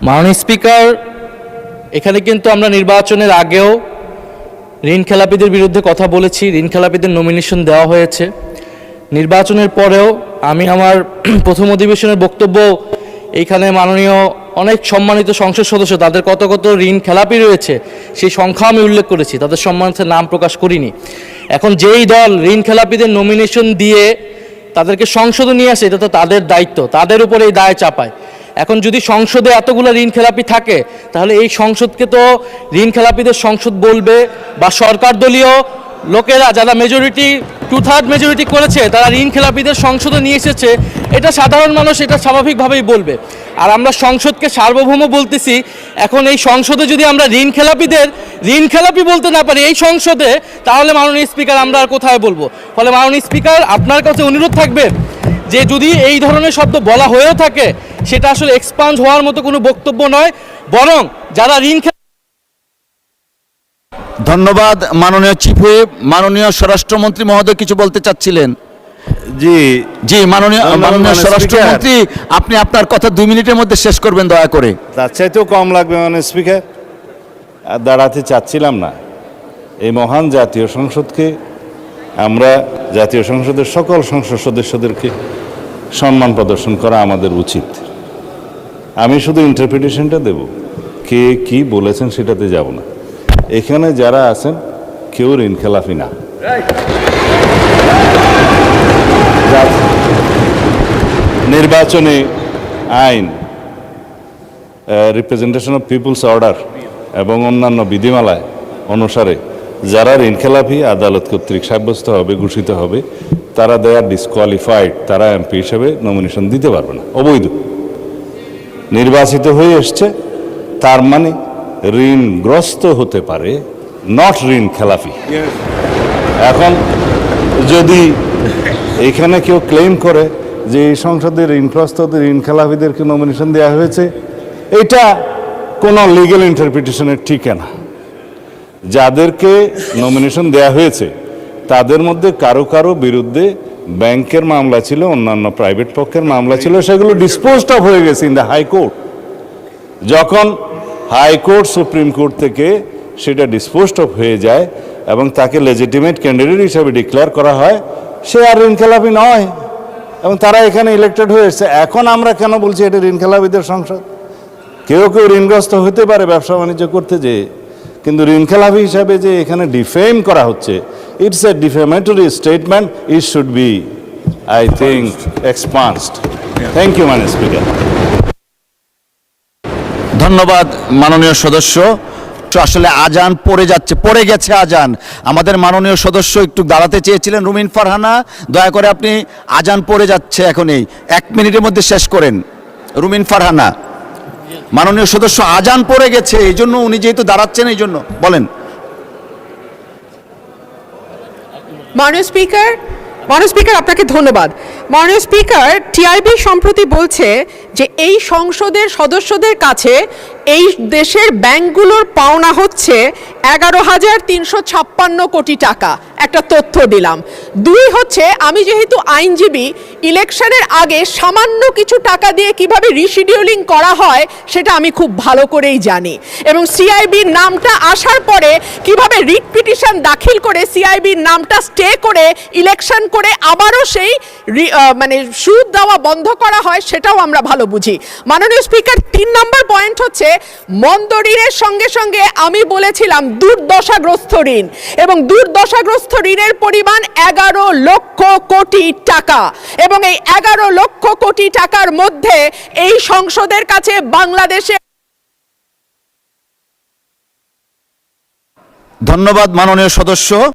মাননীয় স্পিকার, এখানে কিন্তু আমরা নির্বাচনের আগেও ঋণ খেলাপিদের বিরুদ্ধে কথা বলেছি, ঋণ খেলাপিদের নমিনেশন দেওয়া হয়েছে। নির্বাচনের পরেও আমি আমার প্রথম অধিবেশনের বক্তব্য এইখানে মাননীয় অনেক সম্মানিত সংসদ সদস্য তাদের কত কত ঋণ খেলাপি রয়েছে সেই সংখ্যা আমি উল্লেখ করেছি, তাদের সম্মানিত নাম প্রকাশ করিনি। এখন যেই দল ঋণ খেলাপিদের নমিনেশন দিয়ে তাদেরকে সংসদে নিয়ে আসে, এটা তো তাদের দায়িত্ব, তাদের উপর এই দায় চাপায়। এখন যদি সংসদে এতগুলো ঋণ খেলাপি থাকে তাহলে এই সংসদকে তো ঋণ খেলাপিদের সংসদ বলবে, বা সরকার দলীয় লোকেরা যারা মেজরিটি 2/3 মেজরিটি করেছে তারা ঋণ খেলাপিদের সংসদে নিয়ে এসেছে, এটা সাধারণ মানুষ এটা স্বাভাবিকভাবেই বলবে। আর আমরা সংসদকে সার্বভৌম বলতেছি, এখন এই সংসদে যদি আমরা ঋণ খেলাপি বলতে না পারি এই সংসদে, তাহলে মাননীয় স্পিকার আমরা আর কোথায় বলবো? ফলে মাননীয় স্পিকার, আপনার কাছে অনুরোধ থাকবে যে যদি এই ধরনের শব্দ বলা হয়েও থাকে সেটা আসলে এক্সপান্ড হওয়ার মতো কোনো বক্তব্য নয়, বরং যারা ঋণ। ধন্যবাদ মাননীয় চিফ হুইপ। মাননীয় স্বরাষ্ট্রমন্ত্রী মহোদয় কিছু বলতে চাচ্ছিলেন? জি জি, মাননীয় স্বরাষ্ট্রমন্ত্রী, আপনি আপনার কথা 2 মিনিটের মধ্যে শেষ করবেন দয়া করে। তার চাইতেও কম লাগবে মাননীয় স্পিকার। আর দাঁড়াতে চাচ্ছিলাম না। এই মহান জাতীয় সংসদকে, আমরা জাতীয় সংসদের সকল সংসদ সদস্যদেরকে সম্মান প্রদর্শন করা আমাদের উচিত। আমি শুধু ইন্টারপ্রিটেশনটা দেব, কে কি বলেছেন সেটাতে যাব না। এখানে যারা আছেন কেউ ঋণ খেলাফি না। নির্বাচনী আইন, রিপ্রেজেন্টেশন অফ পিপুলস অর্ডার এবং অন্যান্য বিধিমালায় অনুসারে যারা ঋণ খেলাফি আদালত কর্তৃক সাব্যস্ত হবে, ঘোষিত হবে, তারা দে আর ডিসকোয়ালিফাইড, তারা এমপি হিসেবে নমিনেশন দিতে পারবে না, অবৈধ। নির্বাচিত হয়ে এসছে তার মানে ঋণগ্রস্ত হতে পারে, নট ঋণ খেলাফি। এখন যদি এখানে কেউ ক্লেম করে যে এই সংসদের ঋণগ্রস্ত ঋণ খেলাফিদেরকে নমিনেশন দেওয়া হয়েছে, এটা কোনো লিগ্যাল ইন্টারপ্রিটেশনের ঠিকানা। যাদেরকে নমিনেশন দেওয়া হয়েছে তাদের মধ্যে কারো কারো বিরুদ্ধে ব্যাংকের মামলা ছিল, অন্যান্য প্রাইভেট পক্ষের মামলা ছিল, সেগুলো ডিসপোজড অফ হয়ে গেছে ইন দ্য হাইকোর্ট। যখন হাইকোর্ট সুপ্রিম কোর্ট থেকে সেটা ডিসপোজড অফ হয়ে যায় এবং তাকে লেজিটিমেট ক্যান্ডিডেট হিসাবে ডিক্লেয়ার করা হয়, সে আর ঋণ খেলাপি নয় এবং তারা এখানে ইলেক্টেড হয়ে এসছে। এখন আমরা কেন বলছি এটা ঋণ খেলাপিদের সংসদ? কেউ কেউ ঋণগ্রস্ত হতে পারে ব্যবসা বাণিজ্য করতে যেয়ে, কিন্তু ঋণ খেলাপি হিসাবে যে এখানে ডিফেম করা হচ্ছে, it's a defamatory statement, it should be, I think, expunged. Thank you মাননীয় স্পিকার। ধন্যবাদ মাননীয় সদস্য। আসলে আজান পড়ে গেছে আজান। আমাদের মাননীয় সদস্য একটু দাঁড়াতে চেয়েছিলেন, রুমিন ফারহানা, দয়া করে আপনি, আজান পড়ে যাচ্ছে, এখনই 1 মিনিটের মধ্যে শেষ করেন। রুমিন ফারহানা, মাননীয় সদস্য, আজান পড়ে গেছে, এই জন্য উনি যেহেতু দাঁড়াচ্ছেন এই জন্য বলেন। মাননীয় স্পিকার, আপনাকে ধন্যবাদ। মাননীয় স্পিকার, টিআইবি সম্প্রতি বলছে যে এই সংসদের সদস্যদের কাছে এই দেশের ব্যাংকগুলোর পাওনা হচ্ছে 11,356 কোটি টাকা। একটা তথ্য দিলাম। 2 হচ্ছে, আমি যেহেতু আইনজীবী, ইলেকশনের আগে সামান্য কিছু টাকা দিয়ে কিভাবে রিশিডিউলিং করা হয় সেটা আমি খুব ভালো করেই জানি, এবং সিআইবির নামটা আসার পরে কিভাবে রিট পিটিশন দাখিল করে সিআইবির নামটা স্টে করে ইলেকশন করে আবারও সেই মানে সুদ দেওয়া বন্ধ করা হয়, সেটাও আমরা ভালো বুঝি। মাননীয় স্পিকার, 3 নম্বর পয়েন্ট হচ্ছে, মন্দ ঋণের সঙ্গে সঙ্গে আমি বলেছিলাম দুর্দশাগ্রস্ত ঋণ, এবং দুর্দশাগ্রস্ত ঋণের পরিমাণ 11 লক্ষ কোটি টাকা, এবং এই 11 লক্ষ কোটি টাকার মধ্যে এই সংসদের কাছে বাংলাদেশে। ধন্যবাদ মাননীয় সদস্য।